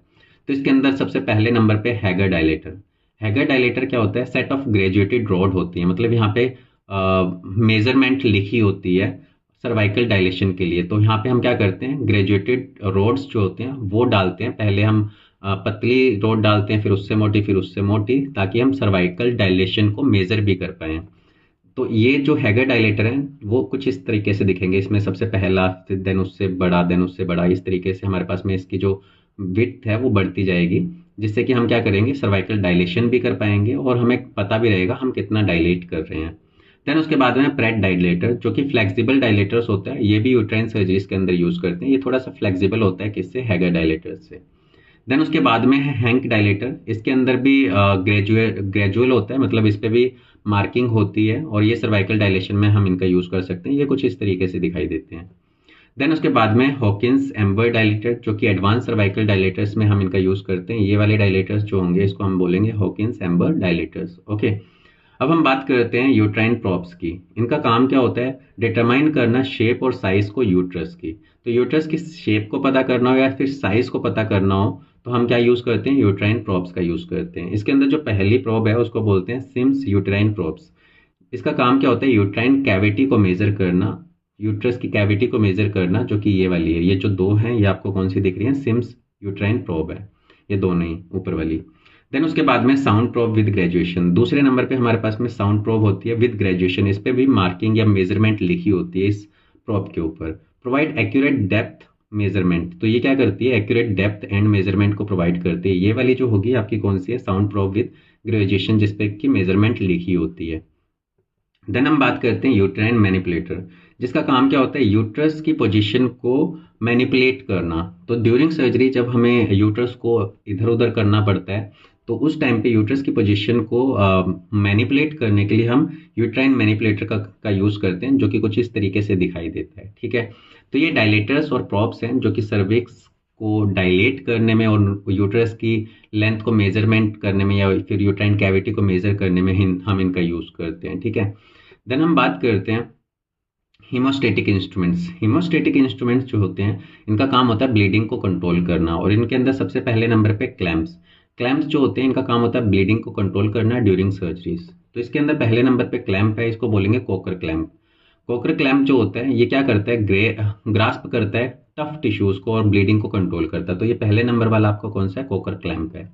तो इसके अंदर सबसे पहले नंबर पे हैगर डायलेटर। हैगर डायलेटर क्या होता है, सेट ऑफ ग्रेजुएटेड रॉड होती है, मतलब यहाँ पे मेजरमेंट लिखी होती है सर्वाइकल डायलेशन के लिए। तो यहाँ पे हम क्या करते हैं, ग्रेजुएटेड रोड्स जो होते हैं वो डालते हैं। पहले हम पतली रोड डालते हैं, फिर उससे मोटी, फिर उससे मोटी, ताकि हम सर्वाइकल डायलेशन को मेजर भी कर पाएँ। तो ये जो हैगर डायलेटर है वो कुछ इस तरीके से दिखेंगे, इसमें सबसे पहला, देन उससे बड़ा, देन उससे बड़ा, इस तरीके से हमारे पास में इसकी जो विड्थ है वो बढ़ती जाएगी, जिससे कि हम क्या करेंगे, सर्वाइकल डायलेशन भी कर पाएंगे और हमें पता भी रहेगा हम कितना डायलेट कर रहे हैं। देन उसके बाद में प्रेट डायलेटर, जो कि फ्लेक्सिबल डायलेटर्स होता है, ये भी यूट्राइन सर्जरीज के अंदर यूज करते हैं। ये थोड़ा सा फ्लेक्सिबल होता है, किससे, हैगर डायलेटर से। देन उसके बाद में है हैंक डायलेटर। इसके अंदर भी ग्रेजुअल होता है, मतलब इस पर भी मार्किंग होती है, और ये सर्वाइकल डायलेशन में हम इनका यूज कर सकते हैं। ये कुछ इस तरीके से दिखाई देते हैं। देन उसके बाद में हॉकिंस एम्बर डायलेटर, जो कि एडवांस सर्वाइकल डायलेटर्स में हम इनका यूज करते हैं। ये वाले डायलेटर्स जो होंगे इसको हम बोलेंगे हॉकिंस एम्बर डायलेटर्स, ओके। अब हम बात करते हैं यूट्राइन प्रोब्स की। इनका काम क्या होता है? डिटरमाइन करना शेप और साइज को यूट्रस की। तो यूट्रस की शेप को पता करना हो या फिर साइज को पता करना हो तो हम क्या यूज करते हैं? यूट्राइन प्रोब्स का यूज करते हैं। इसके अंदर जो पहली प्रोब है उसको बोलते हैं सिम्स यूट्राइन प्रोब्स। इसका काम क्या होता है? यूट्राइन कैविटी को मेजर करना, यूट्रस की कैविटी को मेजर करना, जो कि ये वाली है। ये जो दो हैं ये आपको कौन सी दिख रही है? सिम्स यूट्राइन प्रोब है, ये दोनों ही ऊपर वाली। देन उसके बाद में साउंड प्रोब विद ग्रेजुएशन। दूसरे नंबर पे हमारे पास में साउंड प्रोब होती है विद ग्रेजुएशन। इस पे भी मार्किंग या मेजरमेंट लिखी होती है इस प्रोब के ऊपर। Provide accurate depth measurement. तो ये क्या करती है? एक्यूरेट डेप्थ एंड मेजरमेंट को प्रोवाइड करती है। ये वाली जो होगी आपकी कौन सी है? साउंड प्रोब विद ग्रेजुएशन, जिसपे की मेजरमेंट लिखी होती है। देन हम बात करते हैं यूट्राइन मैनिपुलेटर, जिसका काम क्या होता है? यूट्रस की पोजीशन को मैनिपुलेट करना। तो ड्यूरिंग सर्जरी जब हमें यूट्रस को इधर उधर करना पड़ता है तो उस टाइम पे यूट्रस की पोजीशन को मैनिपुलेट करने के लिए हम यूट्राइन मैनिपुलेटर का यूज़ करते हैं, जो कि कुछ इस तरीके से दिखाई देता है। ठीक है, तो ये डायलेटर्स और प्रॉप्स हैं जो कि सर्विक्स को डायलेट करने में और यूट्रस की लेंथ को मेजरमेंट करने में या फिर यूट्राइन कैविटी को मेजर करने में हम इनका यूज़ करते हैं। ठीक है, देन हम बात करते हैं हीमोस्टेटिक इंस्ट्रूमेंट्स। हीमोस्टेटिक इंस्ट्रूमेंट्स जो होते हैं इनका काम होता है ब्लीडिंग को कंट्रोल करना, और इनके अंदर सबसे पहले नंबर पे क्लैम्प्स। क्लैम्प्स जो होते हैं इनका काम होता है ब्लीडिंग को कंट्रोल करना ड्यूरिंग सर्जरीज। तो इसके अंदर पहले नंबर पे क्लैम्प है, इसको बोलेंगे कोकर क्लैम्प। कोकर क्लैम्प जो होता है ये क्या करता है? ग्रास्प करता है टफ टिश्यूज को और ब्लीडिंग को कंट्रोल करता है। तो ये पहले नंबर वाला आपका कौन सा है? कोकर क्लैम्प है।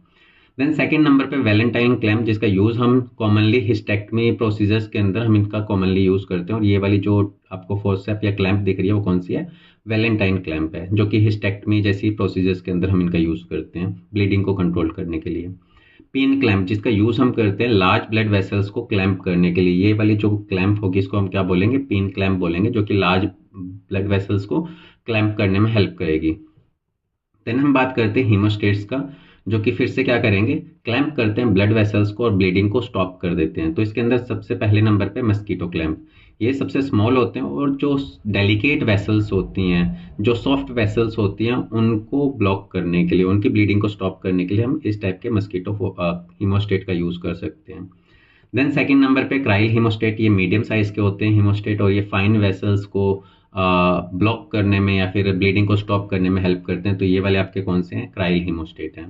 देन सेकंड नंबर पे वैलेंटाइन क्लैम्प, जिसका यूज़ हम कॉमनली हिस्टेक्टमी प्रोसीजर्स के अंदर हम इनका कॉमनली यूज़ करते हैं। और ये वाली जो आपको फोर्सेप या क्लैम्प दिख रही है वो कौन सी है? वैलेंटाइन क्लैम्प है, जो कि हिस्टेक्टमी जैसी प्रोसीजर्स के अंदर हम इनका यूज़ करते हैं ब्लीडिंग को कंट्रोल करने के लिए। पिन क्लैम्प, जिसका यूज़ हम करते हैं लार्ज ब्लड वेसल्स को क्लैम्प करने के लिए। ये वाली जो क्लैम्प होगी इसको हम क्या बोलेंगे? पिन क्लैम्प बोलेंगे, जो कि लार्ज ब्लड वेसल्स को क्लैम्प करने में हेल्प करेगी। देन हम बात करते हैं हीमोस्टेट्स का, जो कि फिर से क्या करेंगे? क्लैंप करते हैं ब्लड वेसल्स को और ब्लीडिंग को स्टॉप कर देते हैं। तो इसके अंदर सबसे पहले नंबर पे मस्कीटो क्लैंप। ये सबसे स्मॉल होते हैं और जो डेलिकेट वेसल्स होती हैं, जो सॉफ्ट वेसल्स होती हैं, उनको ब्लॉक करने के लिए, उनकी ब्लीडिंग को स्टॉप करने के लिए हम इस टाइप के मस्कीटो हीमोस्टेट का यूज़ कर सकते हैं। देन सेकंड नंबर पे क्राइल हीमोस्टेट। ये मीडियम साइज के होते हैं हीमोस्टेट और ये फाइन वेसल्स को ब्लॉक करने में या फिर ब्लीडिंग को स्टॉप करने में हेल्प करते हैं। तो ये वाले आपके कौन से हैं? क्राइल हीमोस्टेट हैं।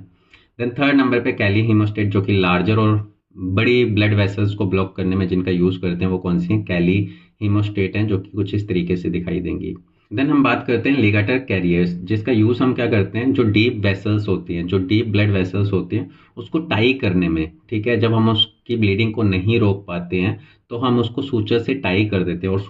देन थर्ड नंबर पे कैली हीमोस्टेट, जो कि लार्जर और बड़ी ब्लड वेसल्स को ब्लॉक करने में जिनका यूज़ करते हैं वो कौन सी हैं? कैली हीमोस्टेट हैं, जो कि कुछ इस तरीके से दिखाई देंगी। देन हम बात करते हैं लिगाटर कैरियर्स, जिसका यूज़ हम क्या करते हैं? जो डीप वेसल्स होती हैं, जो डीप ब्लड वेसल्स होती हैं, उसको टाई करने में। ठीक है, जब हम उसकी ब्लीडिंग को नहीं रोक पाते हैं तो हम उसको सूचर से टाई कर देते हैं। और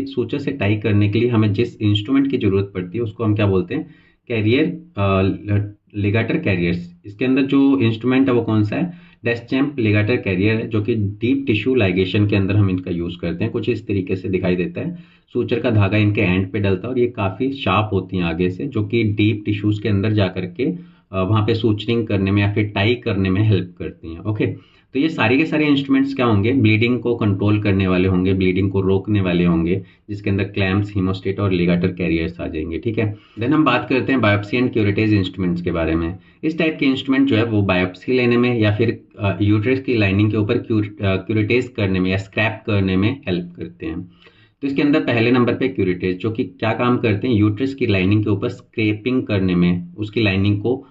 सूचर से टाई करने के लिए हमें जिस इंस्ट्रूमेंट की जरूरत पड़ती है उसको हम क्या बोलते हैं? Carrier, ligature carriers. इसके अंदर जो इंस्ट्रूमेंट है वो कौन सा है? डेस्चैम्प लिगाटर कैरियर है, जो कि डीप टिश्यू लाइगेशन के अंदर हम इनका यूज़ करते हैं। कुछ इस तरीके से दिखाई देता है। सूचर का धागा इनके एंड पे डलता है और ये काफ़ी शार्प होती हैं आगे से, जो कि डीप टिश्यूज़ के अंदर जा करके वहाँ पे सूचरिंग करने में या फिर टाई करने में हेल्प करती हैं। ओके, तो ये सारे के सारे इंस्ट्रूमेंट्स क्या होंगे? ब्लीडिंग को कंट्रोल करने वाले होंगे, ब्लीडिंग को रोकने वाले होंगे, जिसके अंदर क्लैम्प्स, हीमोस्टेट और लिगाटर कैरियर्स आ जाएंगे। ठीक है, देन हम बात करते हैं बायोप्सी एंड क्यूरेटेज इंस्ट्रूमेंट्स के बारे में। इस टाइप के इंस्ट्रूमेंट जो है वो बायोप्सी लेने में या फिर यूट्रस की लाइनिंग के ऊपर क्यूरेटेज करने में या स्क्रैप करने में हेल्प करते हैं। तो इसके अंदर पहले नंबर पे क्यूरेटेज, जो कि क्या काम करते हैं? यूट्रस की लाइनिंग के ऊपर स्क्रैपिंग करने में, उसकी लाइनिंग को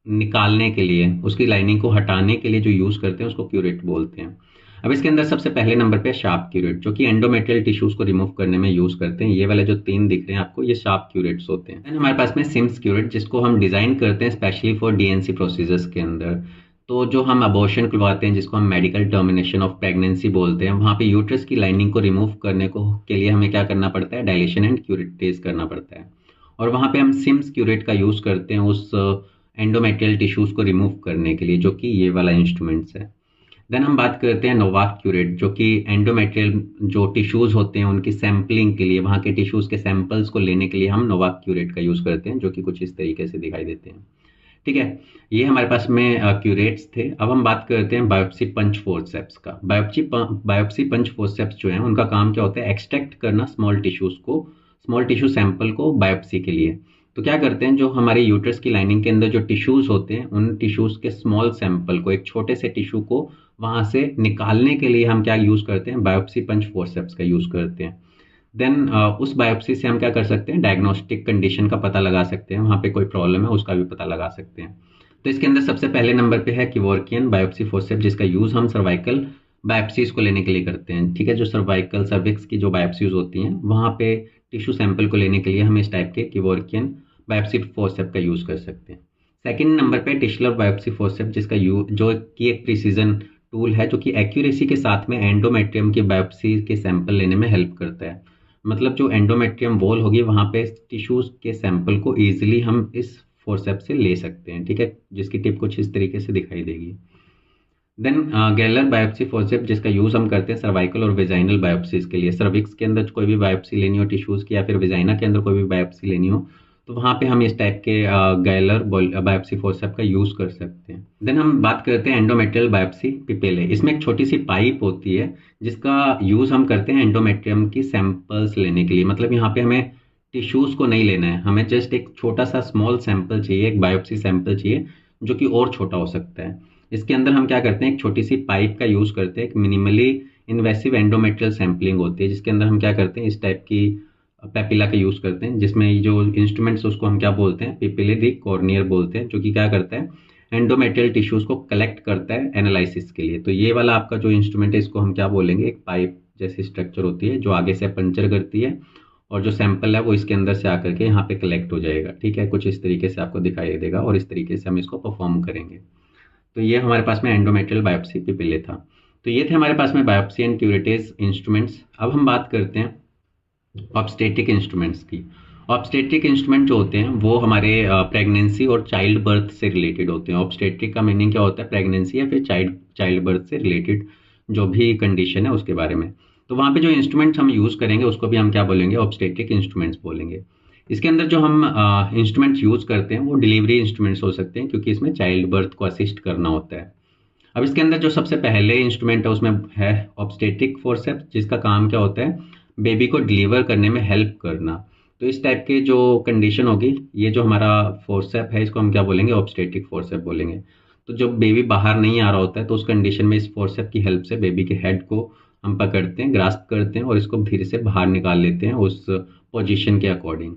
निकालने के लिए, उसकी लाइनिंग को हटाने के लिए जो यूज़ करते हैं उसको क्यूरेट बोलते हैं। अब इसके अंदर सबसे पहले नंबर पे शार्प क्यूरेट, जो कि एंडोमेट्रियल टिश्यूज को रिमूव करने में यूज़ करते हैं। ये वाले जो तीन दिख रहे हैं आपको, ये शार्प क्यूरेट्स होते हैं। हमारे पास में सिम्स क्यूरेट, जिसको हम डिज़ाइन करते हैं स्पेशली फॉर डीएनसी प्रोसीजर्स के अंदर। तो जो हम अबॉर्शन करवाते हैं, जिसको हम मेडिकल टर्मिनेशन ऑफ प्रेगनेंसी बोलते हैं, वहाँ पे यूट्रस की लाइनिंग को रिमूव करने को के लिए हमें क्या करना पड़ता है? डायलेशन एंड क्यूरेटेज करना पड़ता है। और वहाँ पे हम सिम्स क्यूरेट का यूज़ करते हैं उस एंडोमेट्रियल टिश्यूज़ को रिमूव करने के लिए, जो कि ये वाला इंस्ट्रूमेंट्स है। देन हम बात करते हैं नोवाक क्यूरेट, जो कि एंडोमेट्रियल जो टिश्यूज़ होते हैं उनकी सैम्पलिंग के लिए, वहाँ के टिश्यूज़ के सैंपल्स को लेने के लिए हम नोवाक क्यूरेट का यूज़ करते हैं, जो कि कुछ इस तरीके से दिखाई देते हैं। ठीक है, ये हमारे पास में क्यूरेट्स थे। अब हम बात करते हैं बायोप्सी पंच फोर्सेप्स का। बायोप्सी पंच फोर्सेप्स जो हैं उनका काम क्या होता है? एक्सट्रैक्ट करना स्मॉल टिश्यू सैंपल को बायोप्सी के लिए। तो क्या करते हैं? जो हमारे यूट्रस की लाइनिंग के अंदर जो टिश्यूज़ होते हैं, उन टिश्यूज़ के स्मॉल सैंपल को, एक छोटे से टिश्यू को वहाँ से निकालने के लिए हम क्या यूज़ करते हैं, बायोप्सी पंच फोर्सेप्स का यूज़ करते हैं। देन उस बायोप्सी से हम क्या कर सकते हैं, डायग्नोस्टिक कंडीशन का पता लगा सकते हैं, वहाँ पे कोई प्रॉब्लम है उसका भी पता लगा सकते हैं। तो इसके अंदर सबसे पहले नंबर पे है किवोर्कियन बायोप्सी फोर्सेप्स, जिसका यूज़ हम सर्वाइकल बायोप्सीज को लेने के लिए करते हैं। ठीक है, जो सर्वाइकल सर्विक्स की जो बायोप्सीज होती हैं वहाँ पे टिश्यू सैंपल को लेने के लिए हम इस टाइप के किवोर्कियन बायोप्सी फोर्सेप का यूज़ कर सकते हैं। सेकंड नंबर पे टिशलर बायोप्सी फोर्सेप, जिसका जो कि एक प्रिसीजन टूल है जो कि एक्यूरेसी के साथ में एंडोमेट्रियम की बायोप्सी के सैंपल लेने में हेल्प करता है। मतलब जो एंडोमेट्रियम वॉल होगी वहाँ पे टिश्यूज के सैंपल को ईजिली हम इस फोर्सेप से ले सकते हैं। ठीक है, जिसकी टिप कुछ इस तरीके से दिखाई देगी। देन गैलर बायोप्सी फोर्सेप, जिसका यूज़ हम करते हैं सर्वाइकल और वेजाइनल बायोप्सीज के लिए। सर्विक्स के अंदर कोई भी बायोप्सी लेनी हो टिश्यूज़ की, या फिर वेजाइना के अंदर कोई भी बायोप्सी लेनी हो, तो वहाँ पे हम इस टाइप के गैलर बायोप्सी फोर्सेप का यूज़ कर सकते हैं। देन हम बात करते हैं एंडोमेट्रियल बायोप्सी पिपेले। इसमें एक छोटी सी पाइप होती है जिसका यूज़ हम करते हैं एंडोमेट्रियम की सैंपल्स लेने के लिए। मतलब यहाँ पे हमें टिश्यूज़ को नहीं लेना है, हमें जस्ट एक छोटा सा स्मॉल सैंपल चाहिए, एक बायोप्सी सैंपल चाहिए जो कि और छोटा हो सकता है। इसके अंदर हम क्या करते हैं, एक छोटी सी पाइप का यूज़ करते हैं। एक मिनिमली इन्वेसिव एंडोमेट्रियल सैंपलिंग होती है जिसके अंदर हम क्या करते हैं, इस टाइप की पेपिला का यूज़ करते हैं, जिसमें जो इंस्ट्रूमेंट्स उसको हम क्या बोलते हैं, पिपिले दी कॉर्नियर बोलते हैं, जो कि क्या करता है, एंडोमेट्रियल टिश्यूज़ को कलेक्ट करता है एनालिसिस के लिए। तो ये वाला आपका जो इंस्ट्रूमेंट है इसको हम क्या बोलेंगे, एक पाइप जैसी स्ट्रक्चर होती है जो आगे से पंचर करती है और जो सैंपल है वो इसके अंदर से आकर के यहाँ पे कलेक्ट हो जाएगा। ठीक है, कुछ इस तरीके से आपको दिखाई देगा और इस तरीके से हम इसको परफॉर्म करेंगे। तो ये हमारे पास में एंडोमेट्रियल बायोप्सी पिपिले था। तो ये थे हमारे पास में बायोप्सी एंड क्यूरेटिव इंस्ट्रूमेंट्स। अब हम बात करते हैं ऑब्स्टेट्रिक इंस्ट्रूमेंट्स की। ऑब्स्टेट्रिक इंस्ट्रूमेंट जो होते हैं वो हमारे प्रेगनेंसी और चाइल्ड बर्थ से रिलेटेड होते हैं। ऑब्स्टेट्रिक का मीनिंग क्या होता है, प्रेगनेंसी या फिर चाइल्ड बर्थ से रिलेटेड जो भी कंडीशन है उसके बारे में। तो वहाँ पे जो इंस्ट्रूमेंट्स हम यूज़ करेंगे उसको भी हम क्या बोलेंगे, ऑब्स्टेट्रिक इंस्ट्रूमेंट्स बोलेंगे। इसके अंदर जो हम इंस्ट्रूमेंट्स यूज़ करते हैं वो डिलीवरी इंस्ट्रूमेंट्स हो सकते हैं, क्योंकि इसमें चाइल्ड बर्थ को असिस्ट करना होता है। अब इसके अंदर जो सबसे पहले इंस्ट्रूमेंट है उसमें है ऑब्स्टेट्रिक फोर्सेप्स, जिसका काम क्या होता है, बेबी को डिलीवर करने में हेल्प करना। तो इस टाइप के जो कंडीशन होगी, ये जो हमारा फोर्सेप है इसको हम क्या बोलेंगे, ऑब्स्टेट्रिक फोर्सेप बोलेंगे। तो जब बेबी बाहर नहीं आ रहा होता है तो उस कंडीशन में इस फोर्सेप की हेल्प से बेबी के हेड को हम पकड़ते हैं, ग्रास्प करते हैं और इसको धीरे से बाहर निकाल लेते हैं उस पोजीशन के अकॉर्डिंग।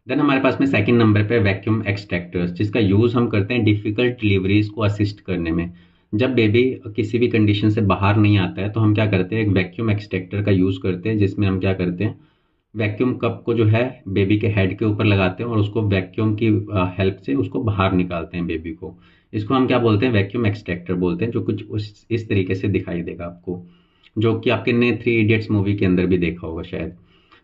देन हमारे पास में सेकंड नंबर पे वैक्यूम एक्सट्रैक्टर्स, जिसका यूज़ हम करते हैं डिफ़िकल्ट डिलीवरीज को असिस्ट करने में। जब बेबी किसी भी कंडीशन से बाहर नहीं आता है तो हम क्या करते हैं, एक वैक्यूम एक्सट्रैक्टर का यूज़ करते हैं, जिसमें हम क्या करते हैं, वैक्यूम कप को जो है बेबी के हेड के ऊपर लगाते हैं और उसको वैक्यूम की हेल्प से उसको बाहर निकालते हैं बेबी को। इसको हम क्या बोलते हैं, वैक्यूम एक्सट्रैक्टर बोलते हैं, जो कुछ इस तरीके से दिखाई देगा आपको, जो कि आपके ने 3 इडियट्स मूवी के अंदर भी देखा होगा शायद।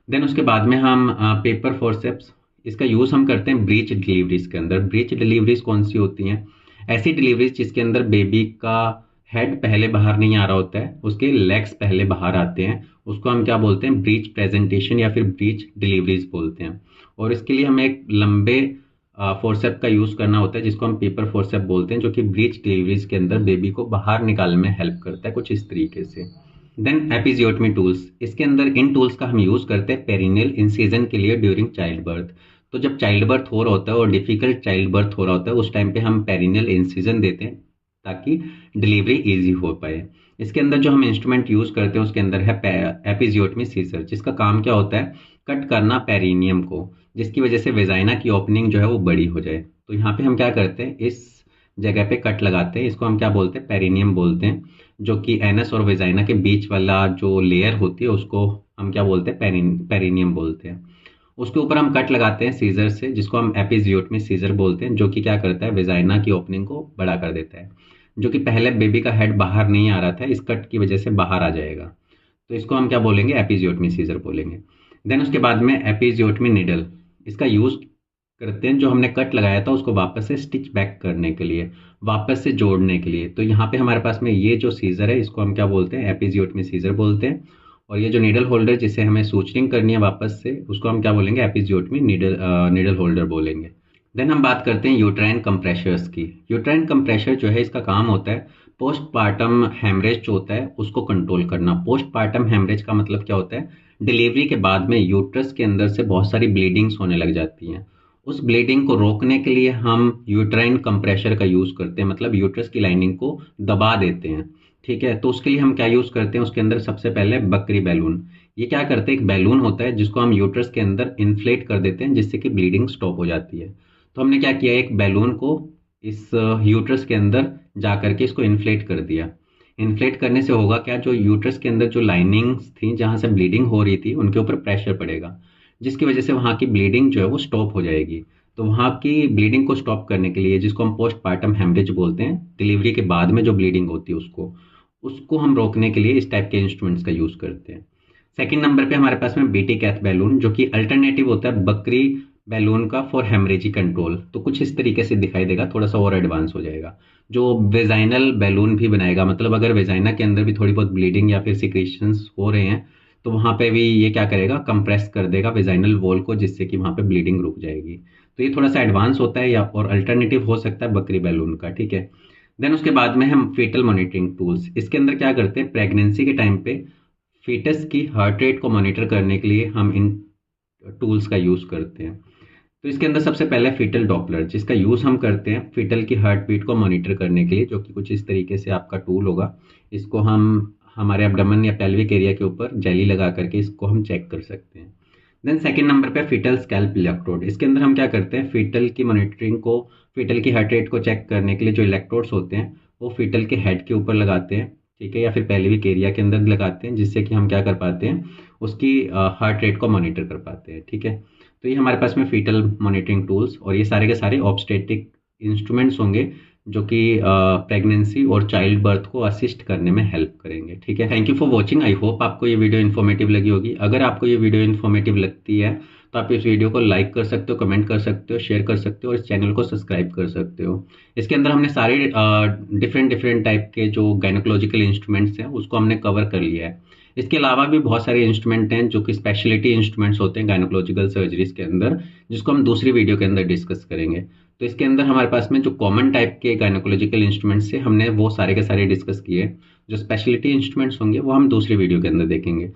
देन उसके बाद में हम पेपर फोर्सेप्स, इसका यूज़ हम करते हैं ब्रीच डिलीवरीज के अंदर। ब्रीच डिलीवरीज कौन सी होती हैं, ऐसी डिलीवरीज जिसके अंदर बेबी का हेड पहले बाहर नहीं आ रहा होता है, उसके लेग्स पहले बाहर आते हैं, उसको हम क्या बोलते हैं, ब्रीच प्रेजेंटेशन या फिर ब्रीच डिलीवरीज बोलते हैं। और इसके लिए हमें एक लंबे फोर्सेप का यूज़ करना होता है जिसको हम पेपर फोर्सेप बोलते हैं, जो कि ब्रीच डिलीवरीज के अंदर बेबी को बाहर निकालने में हेल्प करता है कुछ इस तरीके से। देन एपिजियोटमी टूल्स, इसके अंदर इन टूल्स का हम यूज़ करते हैं पेरिनियल इंसिजन के लिए ड्यूरिंग चाइल्ड बर्थ। तो जब चाइल्ड बर्थ हो रहा होता है और डिफिकल्ट चाइल्ड बर्थ हो रहा होता है उस टाइम पे हम पेरिनियल इंसिजन देते हैं ताकि डिलीवरी इजी हो पाए। इसके अंदर जो हम इंस्ट्रूमेंट यूज़ करते हैं उसके अंदर है एपिजियोटमी सीजर, जिसका काम क्या होता है, कट करना पेरिनियम को, जिसकी वजह से वेजाइना की ओपनिंग जो है वो बड़ी हो जाए। तो यहाँ पे हम क्या करते हैं, इस जगह पे कट लगाते हैं, इसको हम क्या बोलते हैं, पेरिनियम बोलते हैं, जो कि एनस और वेजाइना के बीच वाला जो लेयर होती है उसको हम क्या बोलते हैं, पेरिनियम बोलते हैं। उसके ऊपर हम कट लगाते हैं सीजर से, जिसको हम एपिजियोटमी सीजर बोलते हैं, जो कि क्या करता है, वेजाइना की ओपनिंग को बड़ा कर देता है, जो कि पहले बेबी का हेड बाहर नहीं आ रहा था, इस कट की वजह से बाहर आ जाएगा। तो इसको हम क्या बोलेंगे, एपिजियोटमी सीजर बोलेंगे। देन उसके बाद में एपिजियोटमी निडल, इसका यूज़ करते हैं जो हमने कट लगाया था उसको वापस से स्टिच बैक करने के लिए, वापस से जोड़ने के लिए। तो यहाँ पे हमारे पास में ये जो सीजर है इसको हम क्या बोलते हैं, एपिजियोटमी सीजर बोलते हैं। और ये जो नीडल होल्डर जिसे हमें सूचरिंग करनी है वापस से, उसको हम क्या बोलेंगे, एपिजियोटमी नीडल होल्डर बोलेंगे। देन हम बात करते हैं यूट्राइन कंप्रेशर्स की। यूट्राइन कंप्रेशर जो है इसका काम होता है पोस्टपार्टम हेमरेज जो होता है उसको कंट्रोल करना। पोस्टपार्टम हेमरेज का मतलब क्या होता है, डिलीवरी के बाद में यूट्रस के अंदर से बहुत सारी ब्लीडिंग्स होने लग जाती हैं। उस ब्लीडिंग को रोकने के लिए हम यूट्राइन कंप्रेशर का यूज़ करते हैं, मतलब यूट्रस की लाइनिंग को दबा देते हैं ठीक है, तो उसके लिए हम क्या यूज़ करते हैं, उसके अंदर सबसे पहले बकरी बैलून। ये क्या करते हैं, एक बैलून होता है जिसको हम यूट्रस के अंदर इन्फ्लेट कर देते हैं, जिससे कि ब्लीडिंग स्टॉप हो जाती है। तो हमने क्या किया, एक बैलून को इस यूट्रस के अंदर जा करके इसको इन्फ्लेट कर दिया। इन्फ्लेट करने से होगा क्या, जो यूट्रस के अंदर जो लाइनिंग्स थी जहाँ से ब्लीडिंग हो रही थी उनके ऊपर प्रेशर पड़ेगा, जिसकी वजह से वहाँ की ब्लीडिंग जो है वो स्टॉप हो जाएगी। तो वहाँ की ब्लीडिंग को स्टॉप करने के लिए, जिसको हम पोस्टपार्टम हेमरेज बोलते हैं, डिलीवरी के बाद में जो ब्लीडिंग होती है उसको उसको हम रोकने के लिए इस टाइप के इंस्ट्रूमेंट्स का यूज़ करते हैं। सेकंड नंबर पे हमारे पास में बीटी कैथ बैलून, जो कि अल्टरनेटिव होता है बकरी बैलून का फॉर हेमरेजी कंट्रोल। तो कुछ इस तरीके से दिखाई देगा, थोड़ा सा और एडवांस हो जाएगा, जो वेजाइनल बैलून भी बनाएगा। मतलब अगर वेजाइना के अंदर भी थोड़ी बहुत ब्लीडिंग या फिर सिक्रेशंस हो रहे हैं, तो वहाँ पे भी ये क्या करेगा, कंप्रेस कर देगा वेजाइनल वॉल को, जिससे कि वहाँ पे ब्लीडिंग रुक जाएगी। तो ये थोड़ा सा एडवांस होता है, या और अल्टरनेटिव हो सकता है बकरी बैलून का, ठीक है। देन उसके बाद में हम फीटल मॉनिटरिंग टूल्स, इसके अंदर क्या करते हैं, प्रेगनेंसी के टाइम पे फीटस की हार्ट रेट को मॉनिटर करने के लिए हम इन टूल्स का यूज़ करते हैं। तो इसके अंदर सबसे पहले फीटल डॉपलर, जिसका यूज़ हम करते हैं फीटल की हार्ट बीट को मॉनिटर करने के लिए, जो कि कुछ इस तरीके से आपका टूल होगा। इसको हम हमारे एब्डोमेन या पेल्विक एरिया के ऊपर जेली लगा करके इसको हम चेक कर सकते हैं। देन सेकंड नंबर पे फीटल स्कैल्प इलेक्ट्रोड, इसके अंदर हम क्या करते हैं, फीटल की मॉनिटरिंग को, फीटल की हार्ट रेट को चेक करने के लिए जो इलेक्ट्रोड्स होते हैं वो फीटल के हेड के ऊपर लगाते हैं, ठीक है, या फिर पेल्विक एरिया के अंदर लगाते हैं, जिससे कि हम क्या कर पाते हैं, उसकी हार्ट रेट को मॉनिटर कर पाते हैं, ठीक है। तो ये हमारे पास में फीटल मॉनिटरिंग टूल्स और ये सारे के सारे ऑब्स्टेट्रिक इंस्ट्रूमेंट्स होंगे, जो कि प्रेगनेंसी और चाइल्ड बर्थ को असिस्ट करने में हेल्प करेंगे, ठीक है। Thank you for watching. I hope आपको ये वीडियो इन्फॉर्मेटिव लगी होगी। अगर आपको ये वीडियो इन्फॉर्मेटिव लगती है तो आप इस वीडियो को लाइक कर सकते हो, कमेंट कर सकते हो, शेयर कर सकते हो और इस चैनल को सब्सक्राइब कर सकते हो। इसके अंदर हमने सारे डिफरेंट डिफरेंट टाइप के जो गायनोकोलॉजिकल इंस्ट्रूमेंट्स हैं उसको हमने कवर कर लिया है। इसके अलावा भी बहुत सारे इंस्ट्रूमेंट हैं जो कि स्पेशलिटी इंस्ट्रूमेंट्स होते हैं गायनोकोलॉजिकल सर्जरीज के अंदर, जिसको हम दूसरी वीडियो के अंदर डिस्कस करेंगे। तो इसके अंदर हमारे पास में जो कॉमन टाइप के गायनोकोलॉजिकल इंस्ट्रूमेंट्स है हमने वो सारे के सारे डिस्कस किए। जो स्पेशलिटी इंस्ट्रूमेंट्स होंगे वो हम दूसरी वीडियो के अंदर देखेंगे।